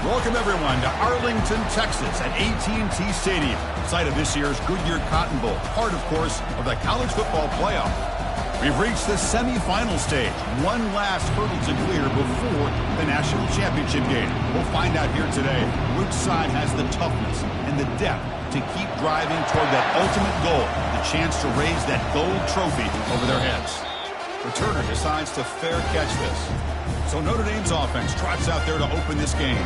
Welcome, everyone, to Arlington, Texas at AT&T Stadium, site of this year's Goodyear Cotton Bowl, part, of course, of the college football playoff. We've reached the semifinal stage, one last hurdle to clear before the national championship game. We'll find out here today which side has the toughness and the depth to keep driving toward that ultimate goal, the chance to raise that gold trophy over their heads. Returner decides to fair catch this. So Notre Dame's offense trots out there to open this game.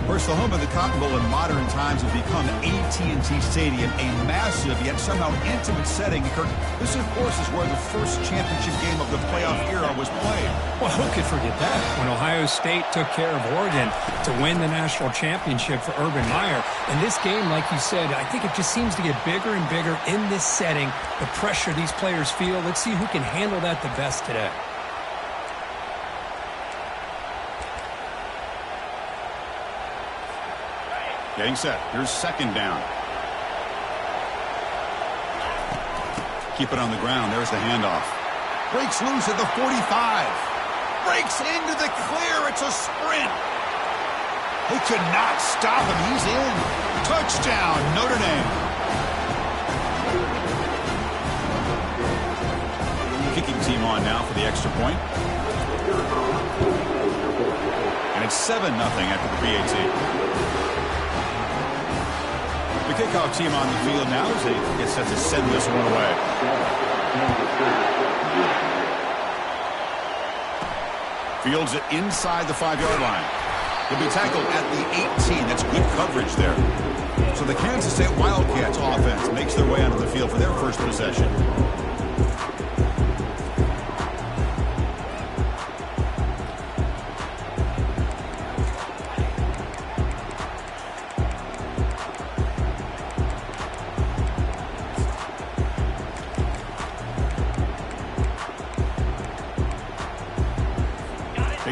Of course, the home of the Cotton Bowl in modern times has become AT&T Stadium, a massive yet somehow intimate setting. Kirk, this, of course, is where the first championship game of the playoff era was played. Well, who could forget that? When Ohio State took care of Oregon to win the national championship for Urban Meyer. And this game, like you said, I think it just seems to get bigger and bigger in this setting. The pressure these players feel. Let's see who can handle that the best today. Getting set. Here's second down. Keep it on the ground. There's the handoff. Breaks loose at the 45. Breaks into the clear. It's a sprint. They could not stop him. He's in. Touchdown, Notre Dame. Kicking team on now for the extra point. And it's 7-0 after the PAT. The kickoff team on the field now as they get set to send this one away. Fields it inside the 5-yard line. He'll be tackled at the 18. That's good coverage there. So the Kansas State Wildcats offense makes their way onto the field for their first possession.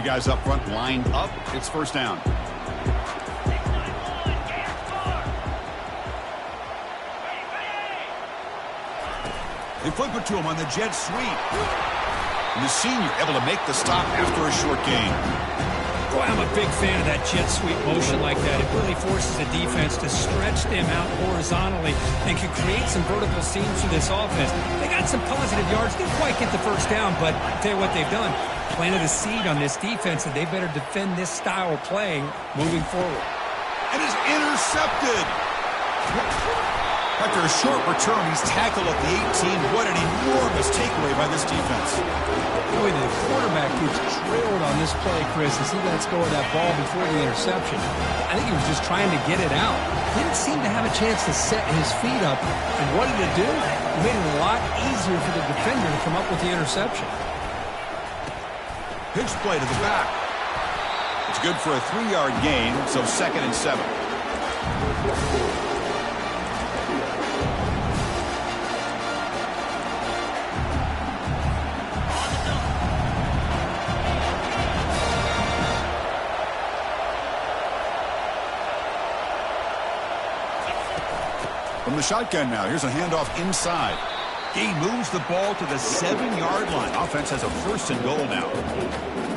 Guys up front lined up. It's first down. They flip it to him on the jet sweep. And the senior able to make the stop after a short gain. Boy, I'm a big fan of that jet sweep motion like that. It really forces the defense to stretch them out horizontally and can create some vertical seams for this offense. They got some positive yards. Didn't quite get the first down, but I'll tell you what they've done. Planted a seed on this defense, and they better defend this style of playing moving forward. And is intercepted. After a short return, he's tackled at the 18. What an enormous takeaway by this defense. Boy, the quarterback gets trailed on this play, Chris, as he lets go of that ball before the interception. I think he was just trying to get it out. Didn't seem to have a chance to set his feet up. And what did it do? It made it a lot easier for the defender to come up with the interception. Pitch play to the back. It's good for a 3-yard gain, so 2nd and 7. From the shotgun now, here's a handoff inside. He moves the ball to the 7-yard line. Offense has a 1st and goal now.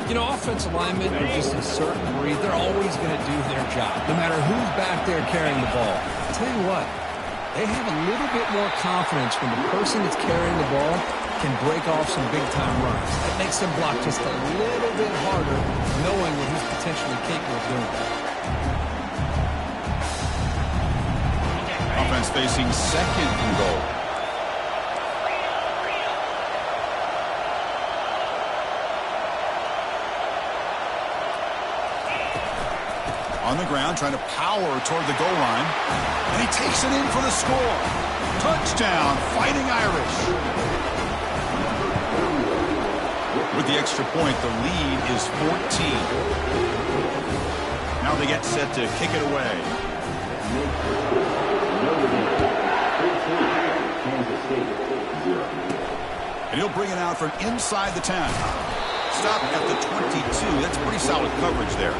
You know, offensive linemen are just a certain breed. They're always going to do their job, no matter who's back there carrying the ball. I'll tell you what, they have a little bit more confidence when the person that's carrying the ball can break off some big-time runs. It makes them block just a little bit harder, knowing what he's potentially capable of doing. Offense facing 2nd and goal. On the ground, trying to power toward the goal line. And he takes it in for the score. Touchdown, Fighting Irish. With the extra point, the lead is 14. Now they get set to kick it away. And he'll bring it out from inside the 10. Stop at the 22. That's pretty solid coverage there.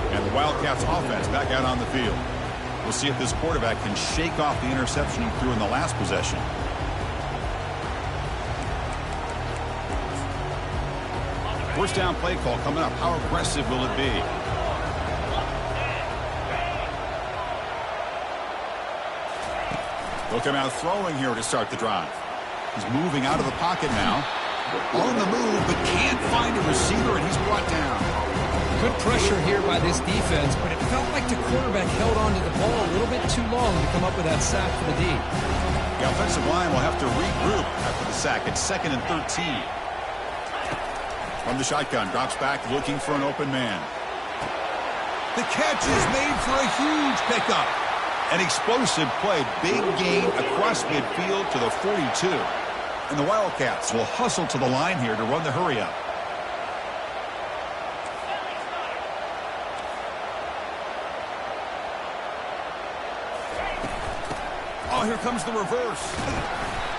And the Wildcats offense back out on the field. We'll see if this quarterback can shake off the interception he threw in the last possession. First down play call coming up. How aggressive will it be? They'll come out throwing here to start the drive. He's moving out of the pocket now. On the move, but can't find a receiver, and he's brought down. Good pressure here by this defense, but it felt like the quarterback held onto the ball a little bit too long to come up with that sack for the D. The offensive line will have to regroup after the sack. It's 2nd and 13. From the shotgun, drops back looking for an open man. The catch is made for a huge pickup. An explosive play, big gain across midfield to the 42. And the Wildcats will hustle to the line here to run the hurry up. Oh, here comes the reverse.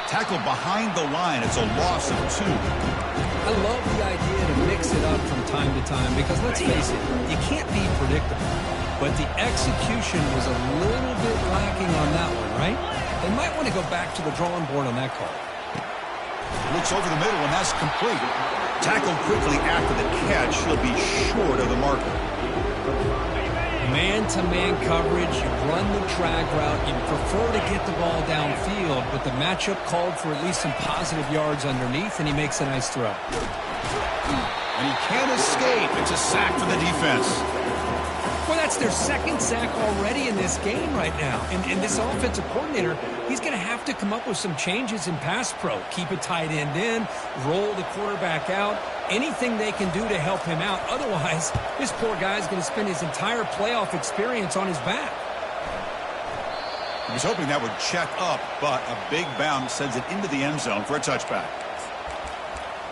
Tackled behind the line. It's a loss of 2. I love the idea to mix it up from time to time because, let's face it, you can't be predictable. But the execution was a little bit lacking on that one, right? They might want to go back to the drawing board on that call. Looks over the middle, and that's complete. Tackled quickly after the catch. He'll be short of the marker. Man-to-man coverage, you run the drag route, you prefer to get the ball downfield, but the matchup called for at least some positive yards underneath, and he makes a nice throw. And he can't escape. It's a sack for the defense. Well, that's their 2nd sack already in this game right now. And this offensive coordinator, he's going to have to come up with some changes in pass pro. Keep a tight end in, roll the quarterback out, anything they can do to help him out. Otherwise, this poor guy's going to spend his entire playoff experience on his back. He was hoping that would check up, but a big bounce sends it into the end zone for a touchback.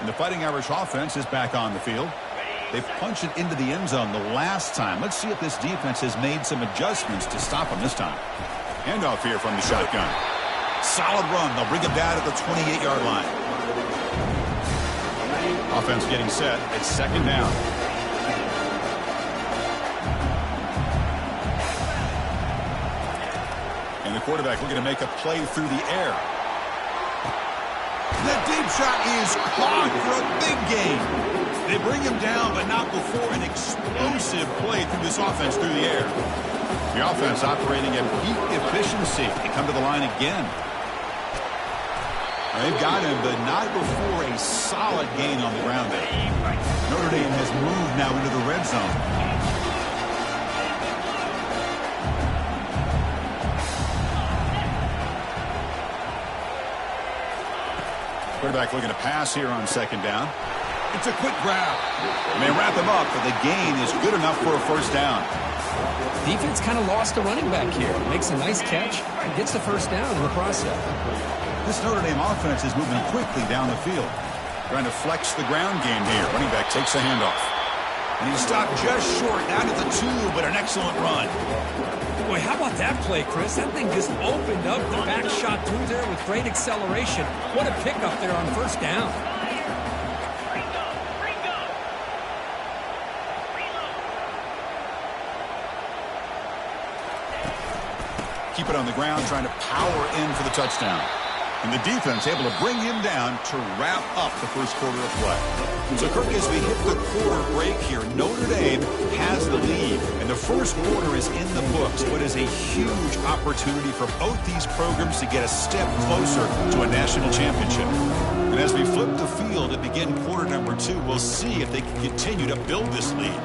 And the Fighting Irish offense is back on the field. They punched it into the end zone the last time. Let's see if this defense has made some adjustments to stop them this time. Handoff here from the shotgun. Solid run. They'll bring him down at the 28-yard line. Offense getting set. It's 2nd down. And the quarterback looking to make a play through the air. The deep shot is caught for a big gain. They bring him down, but not before an explosive play through this offense through the air. The offense operating at peak efficiency. They come to the line again. They've got him, but not before a solid gain on the ground there. Notre Dame has moved now into the red zone. Quarterback looking to pass here on 2nd down. It's a quick grab. And they wrap him up, but the gain is good enough for a 1st down. Defense kind of lost a running back here. Makes a nice catch and gets the 1st down in the process. This Notre Dame offense is moving quickly down the field. Trying to flex the ground game here. Running back takes a handoff. And he stopped just short, down at the 2, but an excellent run. Boy, how about that play, Chris? That thing just opened up. The back shot through there with great acceleration. What a pickup there on 1st down. Keep it on the ground, trying to power in for the touchdown. And the defense able to bring him down to wrap up the 1st quarter of play. So, Kirk, as we hit the quarter break here, Notre Dame has the lead. And the 1st quarter is in the books, but is a huge opportunity for both these programs to get a step closer to a national championship. And as we flip the field and begin quarter number 2, we'll see if they can continue to build this lead.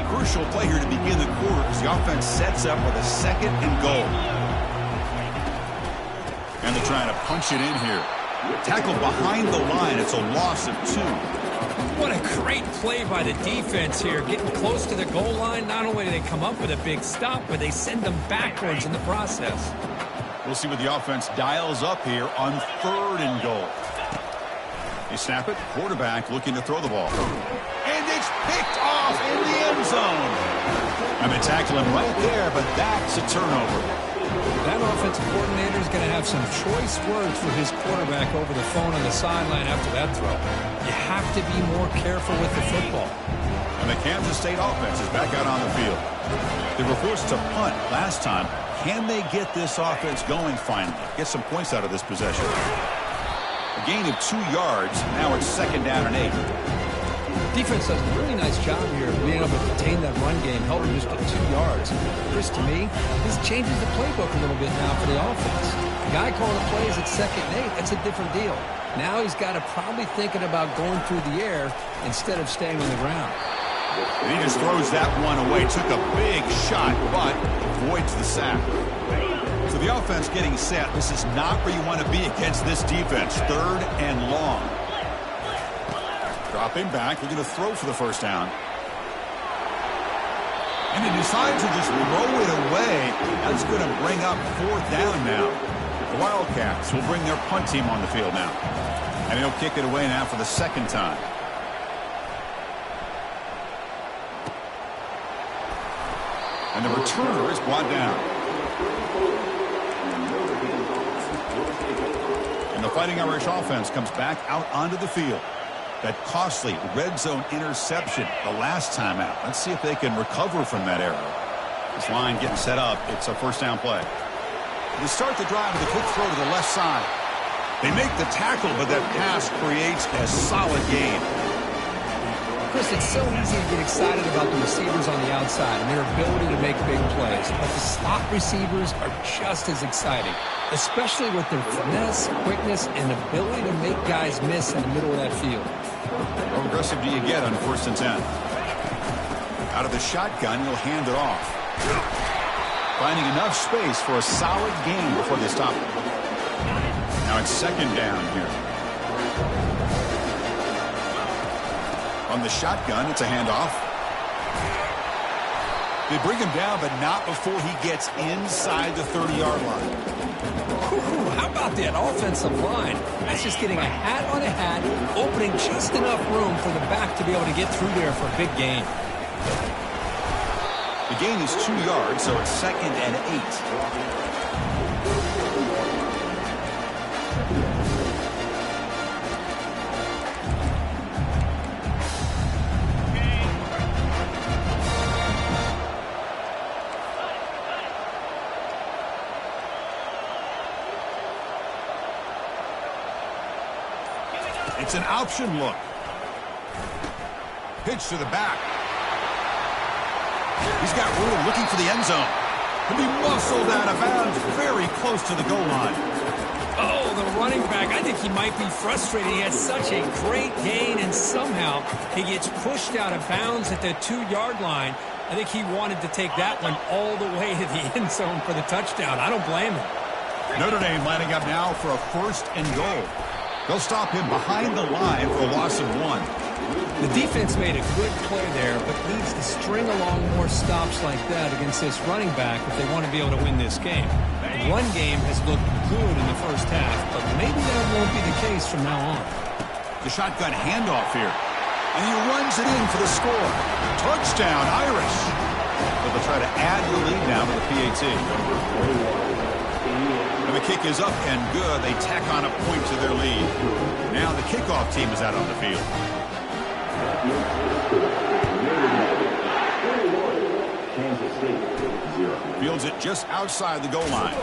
Crucial play here to begin the quarter as the offense sets up with a 2nd and goal. And they're trying to punch it in here. Tackled behind the line. It's a loss of 2. What a great play by the defense here. Getting close to the goal line. Not only do they come up with a big stop, but they send them backwards in the process. We'll see what the offense dials up here on 3rd and goal. They snap it. Quarterback looking to throw the ball. And it's picked off in the end zone. And they tackle him right there, but that's a turnover. that offensive coordinator is going to have some choice words for his quarterback over the phone on the sideline after that throw. You have to be more careful with the football. And the Kansas State offense is back out on the field. They were forced to punt last time. Can they get this offense going finally? Get some points out of this possession. A gain of 2 yards. Now it's 2nd down and 8. Defense does a really nice job here of being able to contain that run game, held it just to 2 yards. Chris, to me, this changes the playbook a little bit now for the offense. The guy calling the plays at 2nd and 8, that's a different deal. Now he's got to probably thinking about going through the air instead of staying on the ground. And he just throws that one away. Took a big shot, but avoids the sack. So the offense getting set. This is not where you want to be against this defense. 3rd and long. Dropping back. They're going to throw for the 1st down. And they decide to just throw it away. That's going to bring up 4th down now. The Wildcats will bring their punt team on the field now. And he'll kick it away now for the 2nd time. And the returner is brought down. And the Fighting Irish offense comes back out onto the field. That costly red zone interception the last time out. Let's see if they can recover from that error. This line getting set up. It's a 1st down play. They start the drive with a quick throw to the left side. They make the tackle, but that pass creates a solid gain. Chris, it's so easy to get excited about the receivers on the outside and their ability to make big plays. But the slot receivers are just as exciting, especially with their finesse, quickness, and ability to make guys miss in the middle of that field. How aggressive do you get on 1st and 10? Out of the shotgun, you'll hand it off. Finding enough space for a solid gain before they stop it. Now it's 2nd down here. On the shotgun, it's a handoff. They bring him down, but not before he gets inside the 30-yard line. Ooh, how about that offensive line? That's just getting a hat on a hat, opening just enough room for the back to be able to get through there for a big gain. The gain is 2 yards, so it's 2nd and 8. It's an option look. Pitch to the back. He's got room looking for the end zone. He'll be muscled out of bounds very close to the goal line. Oh, the running back. I think he might be frustrated. He had such a great gain, and somehow he gets pushed out of bounds at the 2-yard line. I think he wanted to take that one all the way to the end zone for the touchdown. I don't blame him. Notre Dame lining up now for a 1st and goal. They'll stop him behind the line for a loss of 1. The defense made a good play there, but needs to string along more stops like that against this running back if they want to be able to win this game. The run game has looked good in the 1st half, but maybe that won't be the case from now on. The shotgun handoff here. And he runs it in for the score. Touchdown, Irish. But they'll try to add the lead now with the PAT. And the kick is up and good. They tack on a point to their lead. Now the kickoff team is out on the field. Fields it just outside the goal line.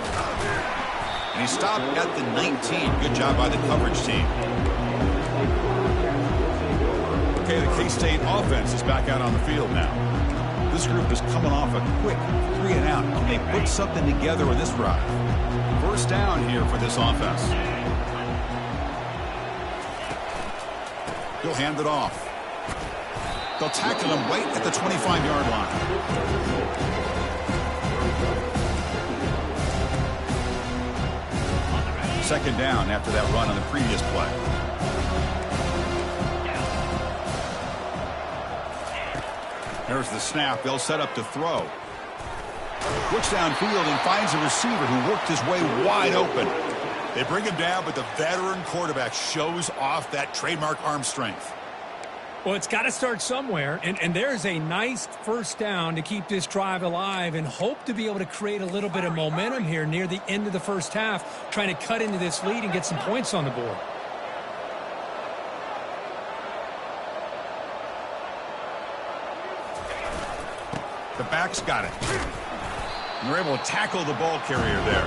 And he stopped at the 19. Good job by the coverage team. Okay, the K-State offense is back out on the field now. This group is coming off a quick 3 and out. Can they put something together with this drive? 1st down here for this offense. He'll hand it off. They'll tackle him right at the 25-yard line. Second down after that run on the previous play. There's the snap. They'll set up to throw. Looks downfield and finds a receiver who worked his way wide open. They bring him down, but the veteran quarterback shows off that trademark arm strength. Well, it's got to start somewhere, and there's a nice first down to keep this drive alive and hope to be able to create a little bit of momentum here near the end of the first half, trying to cut into this lead and get some points on the board. The back's got it. And they're able to tackle the ball carrier there.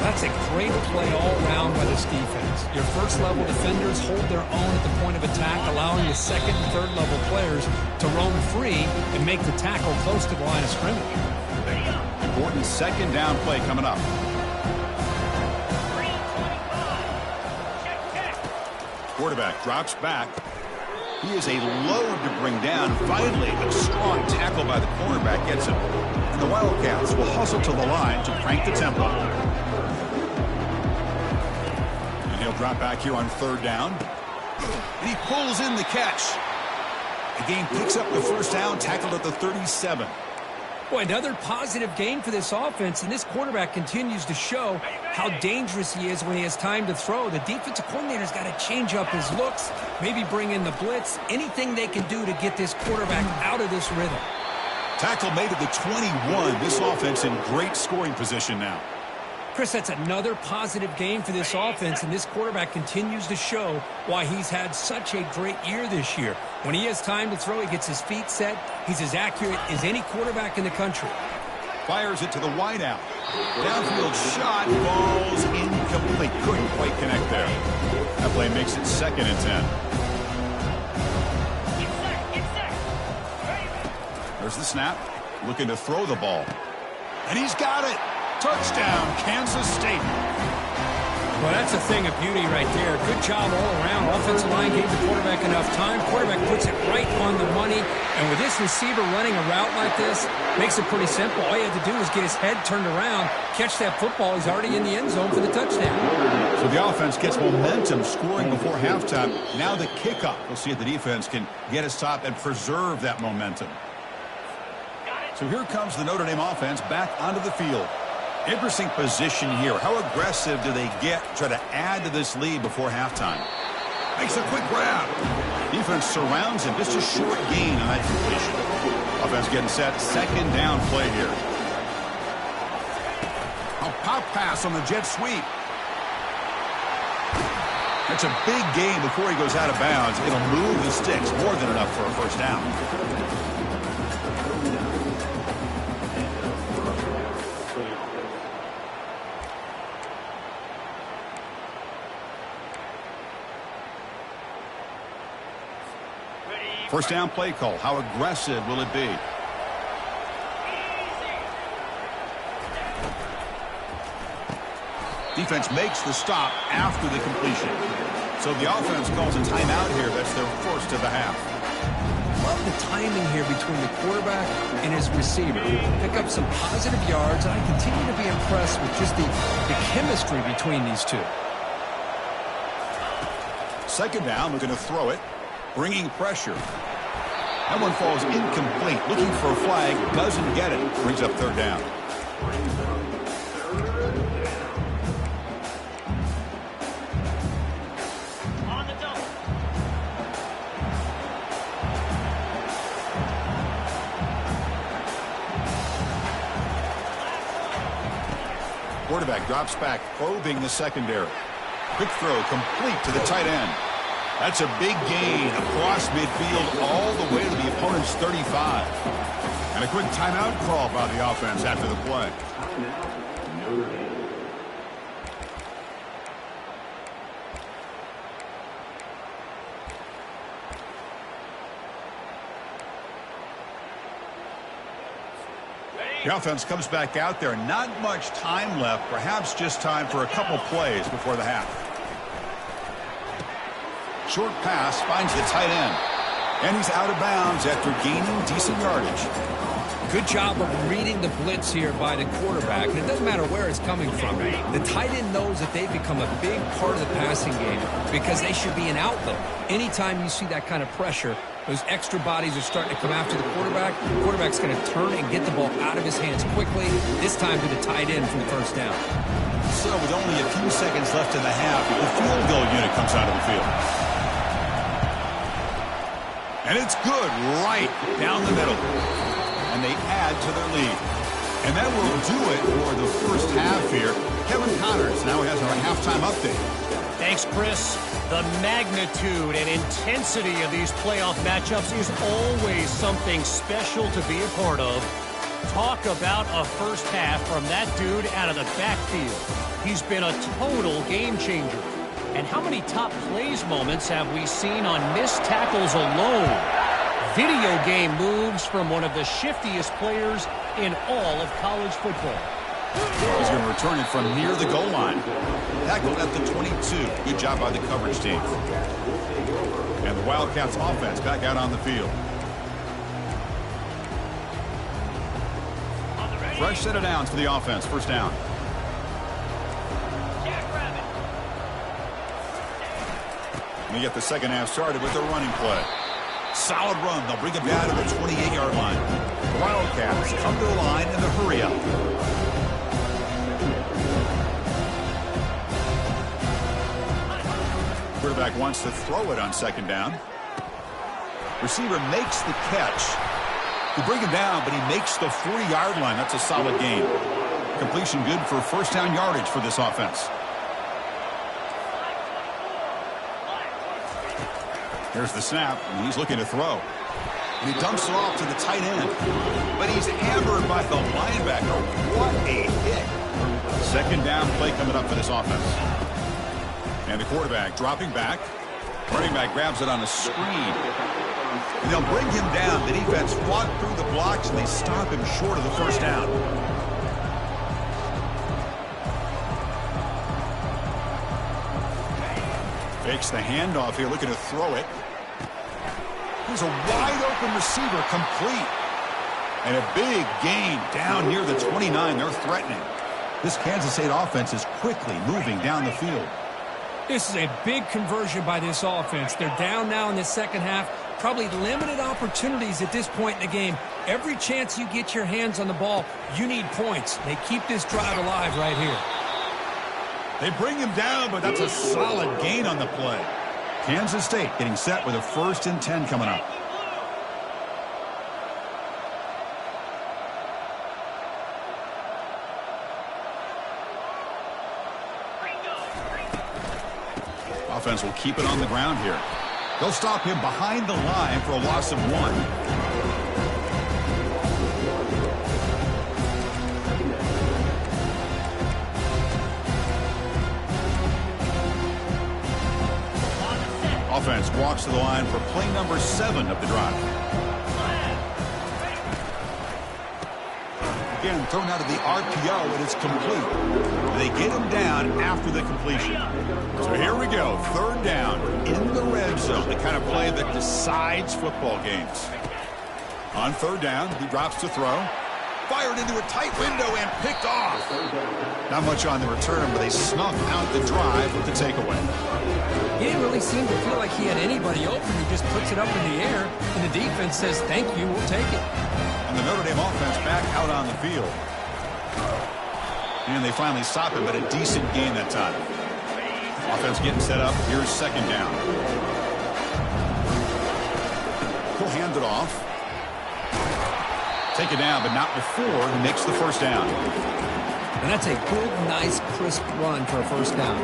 That's a great play all around by this defense. Your first-level defenders hold their own at the point of attack, allowing the second and third-level players to roam free and make the tackle close to the line of scrimmage. Important second down play coming up. Quarterback drops back. He is a load to bring down. Finally, a strong tackle by the cornerback gets him. And the Wildcats will hustle to the line to crank the tempo. And he'll drop back here on third down. And he pulls in the catch. The game picks up the first down, tackled at the 37. Boy, another positive game for this offense, and this quarterback continues to show how dangerous he is when he has time to throw. The defensive coordinator's got to change up his looks, maybe bring in the blitz, anything they can do to get this quarterback out of this rhythm. Tackle made at the 21. This offense in great scoring position now. Chris, that's another positive game for this offense, and this quarterback continues to show why he's had such a great year this year. When he has time to throw, he gets his feet set. He's as accurate as any quarterback in the country. Fires it to the wideout. Downfield shot, balls incomplete. Couldn't quite connect there. That play makes it 2nd and 10. There's the snap. Looking to throw the ball. And he's got it. Touchdown, Kansas State. Well, that's a thing of beauty right there. Good job all around. Offensive line gave the quarterback enough time. Quarterback puts it right on the money. And with this receiver running a route like this, makes it pretty simple. All you have to do is get his head turned around, catch that football. He's already in the end zone for the touchdown. So the offense gets momentum, scoring before halftime. Now the kickoff. We'll see if the defense can get a stop and preserve that momentum. So here comes the Notre Dame offense back onto the field. Interesting position here. How aggressive do they get to try to add to this lead before halftime? Makes a quick grab. Defense surrounds him. Just a short gain on that completion. Offense getting set. 2nd down play here. A pop pass on the jet sweep. That's a big gain before he goes out of bounds. It'll move the sticks. More than enough for a first down. First down play call. How aggressive will it be? Defense makes the stop after the completion. So the offense calls a timeout here. That's their first of the half. Love the timing here between the quarterback and his receiver. Pick up some positive yards, and I continue to be impressed with just the chemistry between these two. 2nd down, we're going to throw it. Bringing pressure. That one falls incomplete. Looking for a flag. Doesn't get it. Brings up 3rd down. On the double. Quarterback drops back, probing the secondary. Quick throw complete to the tight end. That's a big gain across midfield all the way to the opponent's 35. And a quick timeout call by the offense after the play. The offense comes back out there. Not much time left. Perhaps just time for a couple plays before the half. Short pass finds the tight end. And he's out of bounds after gaining decent yardage. Good job of reading the blitz here by the quarterback. And it doesn't matter where it's coming from. The tight end knows that they've become a big part of the passing game because they should be an outlet. Anytime you see that kind of pressure, those extra bodies are starting to come after the quarterback. The quarterback's going to turn and get the ball out of his hands quickly, this time to the tight end for the first down. So with only a few seconds left in the half, the field goal unit comes out of the field. And it's good right down the middle. And they add to their lead. And that will do it for the first half here. Kevin Connors now has our halftime update. Thanks, Chris. The magnitude and intensity of these playoff matchups is always something special to be a part of. Talk about a first half from that dude out of the backfield. He's been a total game changer. And how many top plays moments have we seen on missed tackles alone? Video game moves from one of the shiftiest players in all of college football. He's going to return it from near the goal line. Tackled at the 22. Good job by the coverage team. And the Wildcats offense back out on the field. Fresh set of downs for the offense. First down. We get the second half started with their running play. Solid run. They'll bring it down to the 28-yard line. The Wildcats come to the line in the hurry up. Quarterback wants to throw it on second down. Receiver makes the catch. They bring him down, but he makes the 40-yard line. That's a solid gain. Completion good for first down yardage for this offense. Here's the snap, and he's looking to throw. And he dumps it off to the tight end. But he's hammered by the linebacker. What a hit. Second down play coming up for this offense. And the quarterback dropping back. Running back grabs it on a screen. And they'll bring him down. The defense fought through the blocks, and they stop him short of the first down. Fakes the handoff here, looking to throw it. Here's a wide-open receiver, complete. And a big gain down near the 29. They're threatening. This Kansas State offense is quickly moving down the field. This is a big conversion by this offense. They're down now in the second half. Probably limited opportunities at this point in the game. Every chance you get your hands on the ball, you need points. They keep this drive alive right here. They bring him down, but that's a solid gain on the play. Kansas State getting set with a 1st and 10 coming up. Offense will keep it on the ground here. They'll stop him behind the line for a loss of 1. Offense walks to the line for play number 7 of the drive. Again, thrown out of the RPO, and it's complete. They get him down after the completion. So here we go, 3rd down in the red zone, the kind of play that decides football games. On 3rd down, he drops to throw. Fired into a tight window and picked off. Not much on the return, but they snuff out the drive with the takeaway. He didn't really seem to feel like he had anybody open. He just puts it up in the air, and the defense says, thank you, we'll take it. And the Notre Dame offense back out on the field. And they finally stop him, but a decent gain that time. Offense getting set up. Here's 2nd down. He'll hand it off. Take it down, but not before he makes the 1st down. And that's a good, nice, crisp run for a 1st down.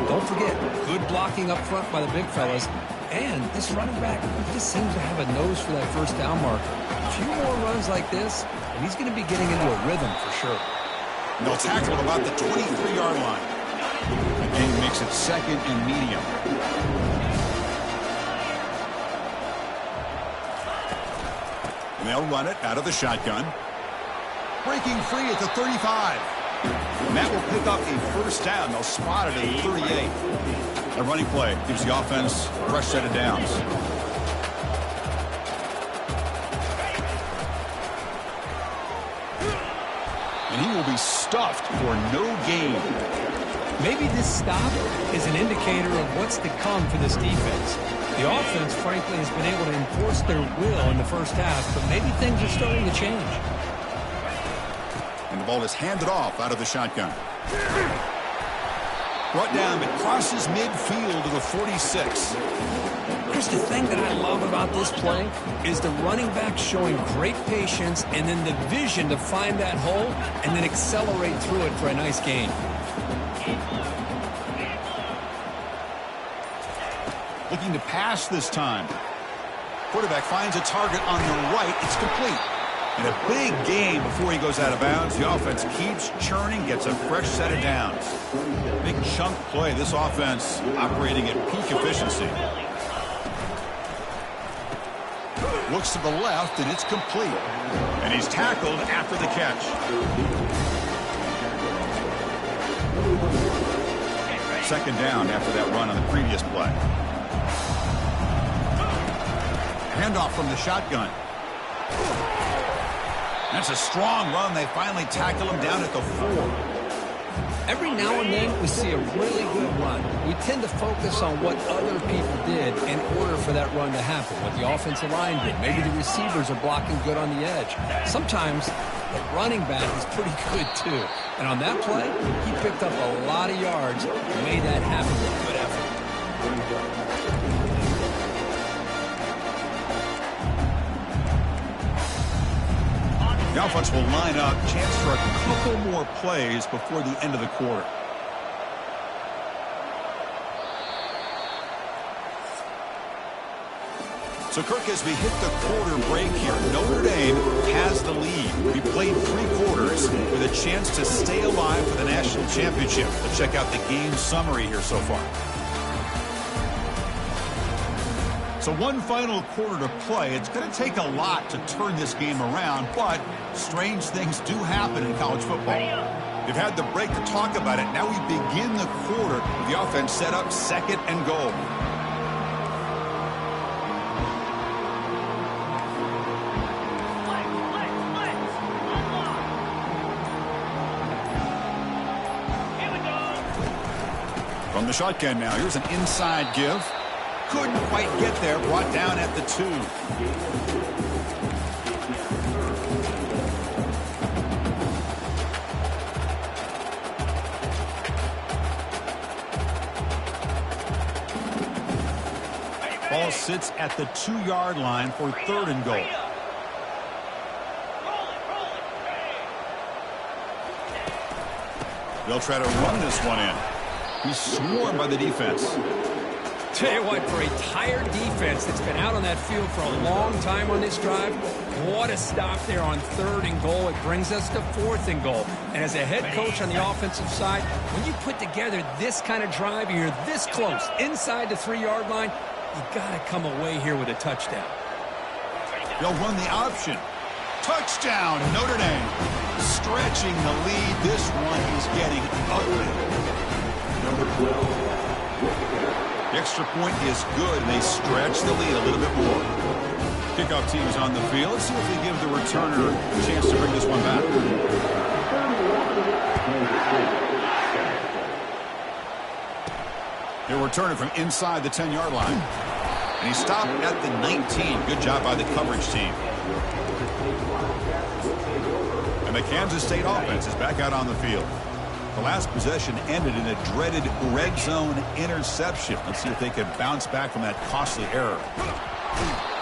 Don't forget, good blocking up front by the big fellas. And this running back just seems to have a nose for that 1st down marker. A few more runs like this, and he's going to be getting into a rhythm for sure. And they'll tackle him about the 23-yard line. Again, makes it 2nd and medium. And they'll run it out of the shotgun. Breaking free at the 35. And that will pick up a 1st down. They'll spot it at 38. A running play gives the offense a fresh set of downs. And he will be stuffed for no gain. Maybe this stop is an indicator of what's to come for this defense. The offense, frankly, has been able to enforce their will in the first half, but maybe things are starting to change. And the ball is handed off out of the shotgun. Brought down, but crosses midfield to the 46. Chris, the thing that I love about this play is the running back showing great patience and then the vision to find that hole and then accelerate through it for a nice gain. Looking to pass this time. Quarterback finds a target on the right. It's complete. And a big gain before he goes out of bounds. The offense keeps churning, gets a fresh set of downs. Big chunk play. This offense operating at peak efficiency. Looks to the left, and it's complete. And he's tackled after the catch. Second down after that run on the previous play. Handoff from the shotgun. That's a strong run. They finally tackle him down at the 4. Every now and then we see a really good run. We tend to focus on what other people did in order for that run to happen, what the offensive line did. Maybe the receivers are blocking good on the edge. Sometimes the running back is pretty good too. And on that play, he picked up a lot of yards and made that happen with good effort. The offense will line up. Chance for a couple more plays before the end of the quarter. So, Kirk, as we hit the quarter break here, Notre Dame has the lead. We played 3 quarters with a chance to stay alive for the national championship. Let's check out the game summary here so far. So one final quarter to play. It's going to take a lot to turn this game around, but strange things do happen in college football. We've had the break to talk about it. Now we begin the quarter with the offense set up 2nd and goal. From the shotgun now, here's an inside give. Couldn't quite get there, brought down at the 2. Ball sits at the 2-yard line for 3rd and goal. They'll try to run this one in. He's swarmed by the defense. Tell you what, for a tired defense that's been out on that field for a long time on this drive, what a stop there on 3rd and goal. It brings us to 4th and goal. And as a head coach on the offensive side, when you put together this kind of drive and you're this close inside the 3-yard line, you got to come away here with a touchdown. They'll run the option. Touchdown, Notre Dame. Stretching the lead. This one is getting ugly. Number 12. The extra point is good. They stretch the lead a little bit more. Kickoff team is on the field. Let's see if they give the returner a chance to bring this one back. He'll return it from inside the 10-yard line. And he stopped at the 19. Good job by the coverage team. And the Kansas State offense is back out on the field. The last possession ended in a dreaded red zone interception. Let's see if they can bounce back from that costly error.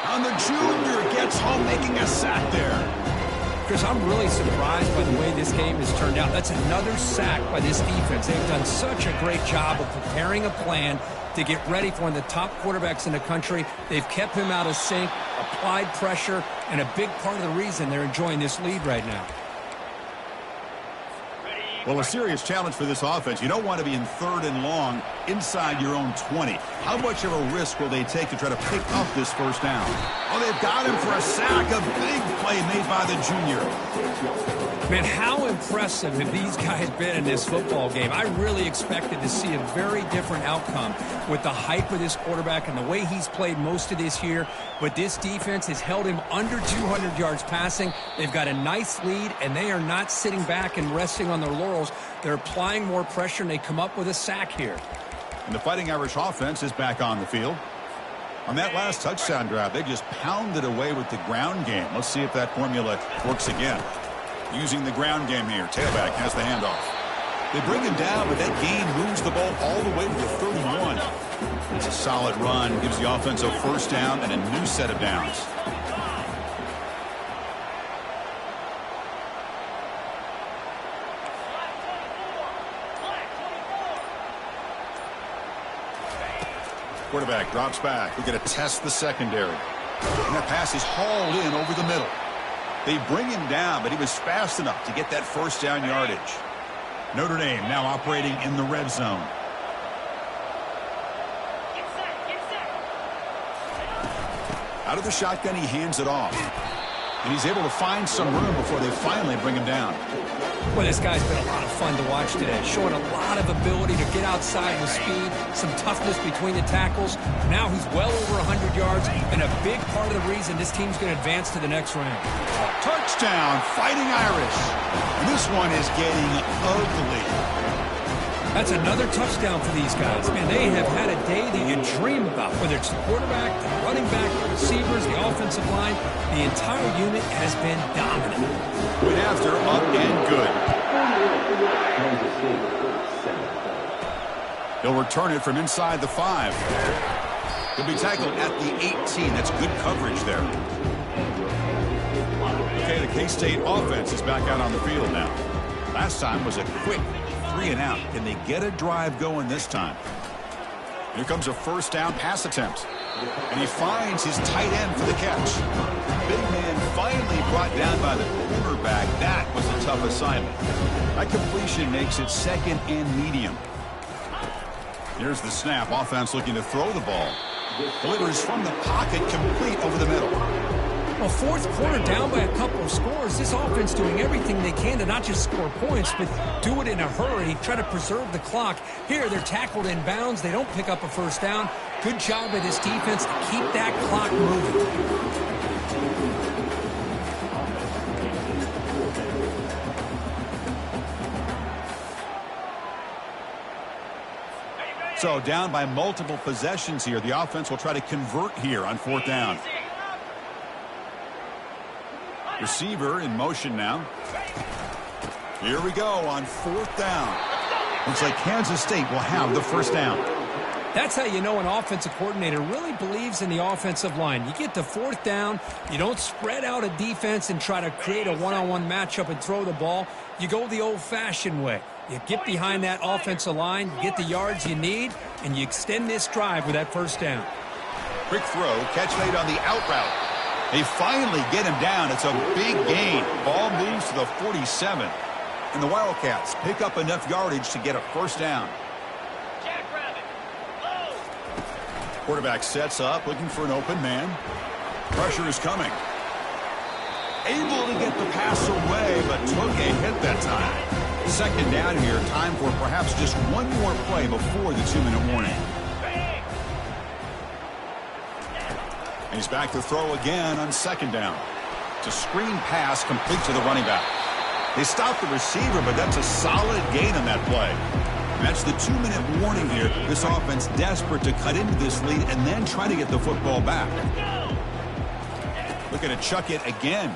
And the junior gets home, making a sack there. Chris, I'm really surprised by the way this game has turned out. That's another sack by this defense. They've done such a great job of preparing a plan to get ready for one of the top quarterbacks in the country. They've kept him out of sync, applied pressure, and a big part of the reason they're enjoying this lead right now. Well, a serious challenge for this offense. You don't want to be in 3rd and long inside your own 20. How much of a risk will they take to try to pick up this first down? Oh, they've got him for a sack. A big play made by the junior. Man, how impressive have these guys been in this football game? I really expected to see a very different outcome with the hype of this quarterback and the way he's played most of this year. But this defense has held him under 200 yards passing. They've got a nice lead, and they are not sitting back and resting on their laurels. They're applying more pressure, and they come up with a sack here. And the Fighting Irish offense is back on the field. On that last touchdown drive, they just pounded away with the ground game. Let's see if that formula works again. Using the ground game here. Tailback has the handoff. They bring him down, but that gain moves the ball all the way to the 31. Solid run gives the offense a first down and a new set of downs. Quarterback drops back. We're going to test the secondary. And that pass is hauled in over the middle. They bring him down, but he was fast enough to get that first down yardage. Notre Dame now operating in the red zone. Out of the shotgun, he hands it off. And he's able to find some room before they finally bring him down. Well, this guy's been a lot of fun to watch today, showing a lot of ability to get outside with speed, some toughness between the tackles. Now he's well over 100 yards, and a big part of the reason this team's going to advance to the next round. Touchdown, Fighting Irish. And this one is getting ugly. That's another touchdown for these guys. Man, they have had a day that you dream about, whether it's the quarterback, the running back, the receivers, the offensive line. The entire unit has been dominant. Went after, up and good. He'll return it from inside the 5. He'll be tackled at the 18. That's good coverage there. Okay, the K-State offense is back out on the field now. Last time was a quick 3 and out. Can they get a drive going this time? Here comes a first down pass attempt. And he finds his tight end for the catch. Big man finally brought down by the quarterback. That was a tough assignment. That completion makes it second and medium. Here's the snap. Offense looking to throw the ball. Delivers from the pocket, complete over the middle. Well, fourth quarter down by a couple of scores. This offense doing everything they can to not just score points, but do it in a hurry, try to preserve the clock. Here, they're tackled in bounds. They don't pick up a first down. Good job by this defense to keep that clock moving. So down by multiple possessions here. The offense will try to convert here on fourth down. Receiver in motion now. Here we go on fourth down. Looks like Kansas State will have the first down. That's how you know an offensive coordinator really believes in the offensive line. You get to fourth down, you don't spread out a defense and try to create a one-on-one matchup and throw the ball. You go the old-fashioned way. You get behind that offensive line, you get the yards you need, and you extend this drive with that first down. Quick throw, catch made on the out route. They finally get him down. It's a big gain. Ball moves to the 47. And the Wildcats pick up enough yardage to get a first down. Quarterback sets up, looking for an open man. Pressure is coming. Able to get the pass away, but took a hit that time. Second down here. Time for perhaps just one more play before the 2-minute warning. And he's back to throw again on second down. It's a screen pass complete to the running back. They stopped the receiver, but that's a solid gain on that play. And that's the 2-minute warning here. This offense desperate to cut into this lead and then try to get the football back. Looking to chuck it again.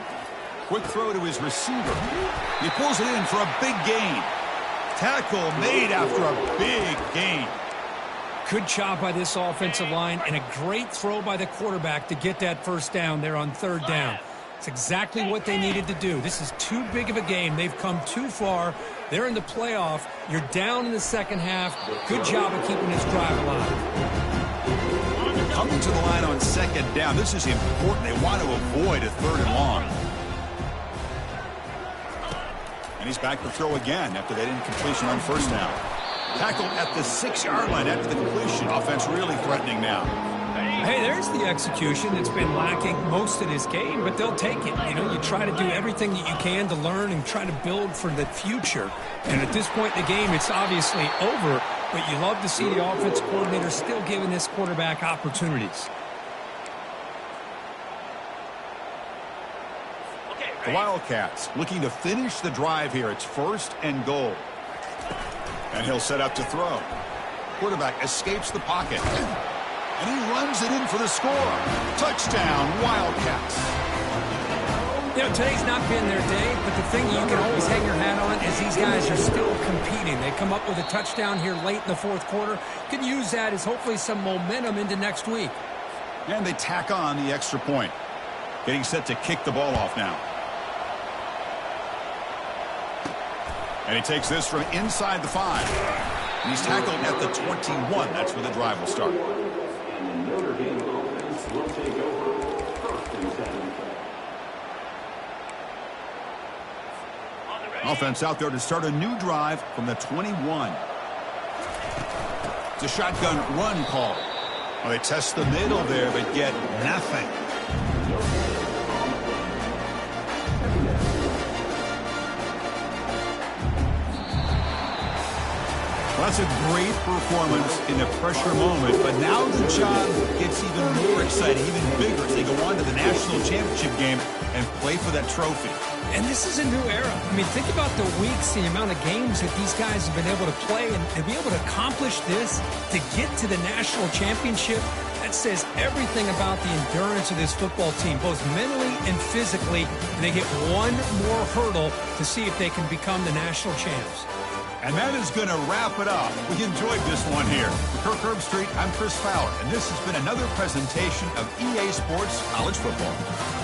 Quick throw to his receiver. He pulls it in for a big gain. Tackle made after a big gain. Good job by this offensive line and a great throw by the quarterback to get that first down there on third down. It's exactly what they needed to do. This is too big of a game. They've come too far. They're in the playoff. You're down in the second half. Good job of keeping this drive alive. Coming to the line on second down. This is important. They want to avoid a third and long. And he's back to throw again after that incompletion on first down. Tackled at the 6-yard line after the completion. Offense really threatening now. Hey, there's the execution that's been lacking most of this game, but they'll take it. You know, you try to do everything that you can to learn and try to build for the future. And at this point in the game, it's obviously over, but you love to see the offense coordinator still giving this quarterback opportunities. The Wildcats looking to finish the drive here. It's first and goal. And he'll set up to throw. Quarterback escapes the pocket. And he runs it in for the score. Touchdown, Wildcats. You know, today's not been their day, but the thing you can always hang your hat on is these guys are still competing. They come up with a touchdown here late in the fourth quarter. Can use that as hopefully some momentum into next week. And they tack on the extra point. Getting set to kick the ball off now. And he takes this from inside the 5. And he's tackled at the 21. That's where the drive will start. And the Notre Dame offense will take over first and 7. Offense out there to start a new drive from the 21. It's a shotgun run call. Well, they test the middle there, but get nothing. Well, that's a great performance in a pressure moment, but now the job gets even more exciting, even bigger as they go on to the national championship game and play for that trophy. And this is a new era. I mean, think about the weeks, the amount of games that these guys have been able to play, and to be able to accomplish this, to get to the national championship, that says everything about the endurance of this football team, both mentally and physically. And they get one more hurdle to see if they can become the national champs. And that is going to wrap it up. We enjoyed this one here. For Kirk Herbstreit, I'm Chris Fowler, and this has been another presentation of EA Sports College Football.